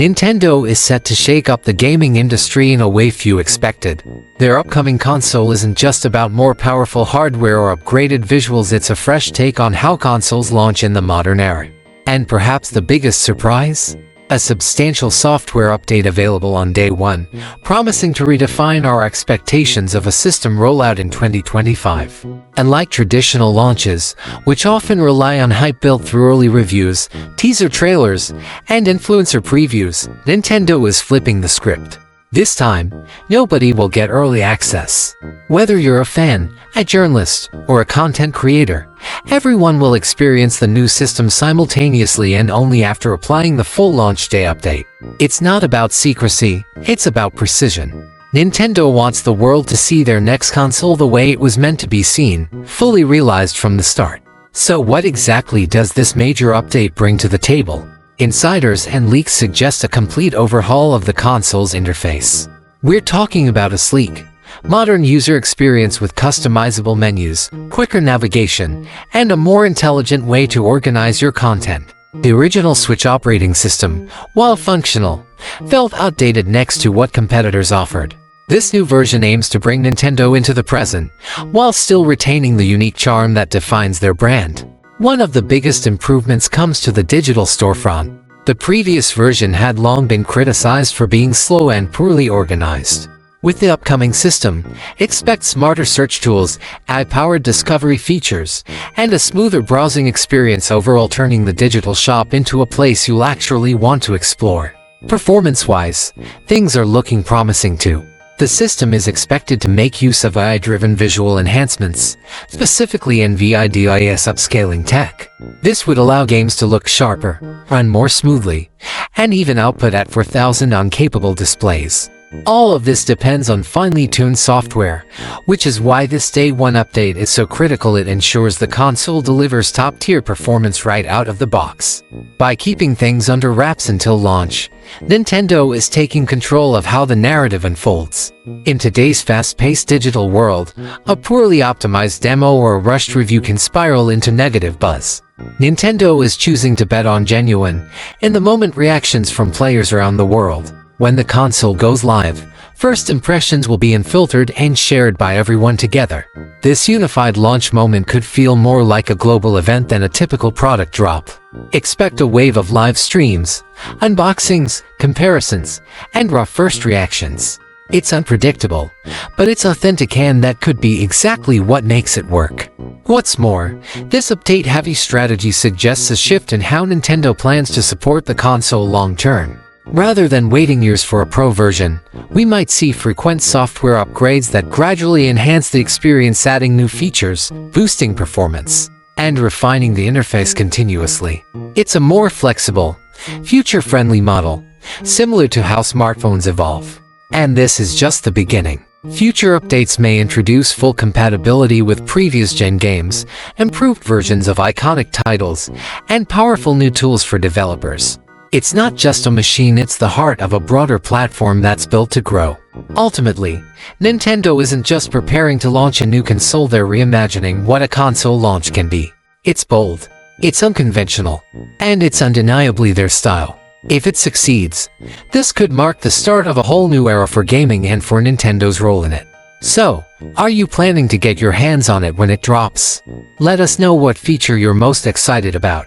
Nintendo is set to shake up the gaming industry in a way few expected. Their upcoming console isn't just about more powerful hardware or upgraded visuals, it's a fresh take on how consoles launch in the modern era. And perhaps the biggest surprise? A substantial software update available on day one, promising to redefine our expectations of a system rollout in 2025. Unlike traditional launches, which often rely on hype built through early reviews, teaser trailers, and influencer previews, Nintendo is flipping the script. This time, nobody will get early access. Whether you're a fan, a journalist, or a content creator, everyone will experience the new system simultaneously and only after applying the full launch day update. It's not about secrecy, it's about precision. Nintendo wants the world to see their next console the way it was meant to be seen, fully realized from the start. So what exactly does this major update bring to the table? Insiders and leaks suggest a complete overhaul of the console's interface. We're talking about a sleek, modern user experience with customizable menus, quicker navigation, and a more intelligent way to organize your content. The original Switch operating system, while functional, felt outdated next to what competitors offered. This new version aims to bring Nintendo into the present, while still retaining the unique charm that defines their brand. One of the biggest improvements comes to the digital storefront. The previous version had long been criticized for being slow and poorly organized. With the upcoming system, expect smarter search tools, AI-powered discovery features, and a smoother browsing experience, overall turning the digital shop into a place you'll actually want to explore. Performance-wise, things are looking promising too. The system is expected to make use of AI-driven visual enhancements, specifically NVIDIA's upscaling tech. This would allow games to look sharper, run more smoothly, and even output at 4000 on capable displays. All of this depends on finely tuned software, which is why this Day 1 update is so critical. It ensures the console delivers top-tier performance right out of the box. By keeping things under wraps until launch, Nintendo is taking control of how the narrative unfolds. In today's fast-paced digital world, a poorly optimized demo or a rushed review can spiral into negative buzz. Nintendo is choosing to bet on genuine, in-the-moment reactions from players around the world. When the console goes live, first impressions will be unfiltered and shared by everyone together. This unified launch moment could feel more like a global event than a typical product drop. Expect a wave of live streams, unboxings, comparisons, and raw first reactions. It's unpredictable, but it's authentic, and that could be exactly what makes it work. What's more, this update-heavy strategy suggests a shift in how Nintendo plans to support the console long-term. Rather than waiting years for a pro version, we might see frequent software upgrades that gradually enhance the experience, adding new features, boosting performance, and refining the interface continuously. It's a more flexible, future-friendly model, similar to how smartphones evolve. And this is just the beginning. Future updates may introduce full compatibility with previous-gen games, improved versions of iconic titles, and powerful new tools for developers. It's not just a machine, it's the heart of a broader platform that's built to grow. Ultimately, Nintendo isn't just preparing to launch a new console, they're reimagining what a console launch can be. It's bold, it's unconventional, and it's undeniably their style. If it succeeds, this could mark the start of a whole new era for gaming and for Nintendo's role in it. So, are you planning to get your hands on it when it drops? Let us know what feature you're most excited about.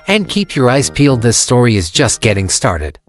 And keep your eyes peeled, this story is just getting started.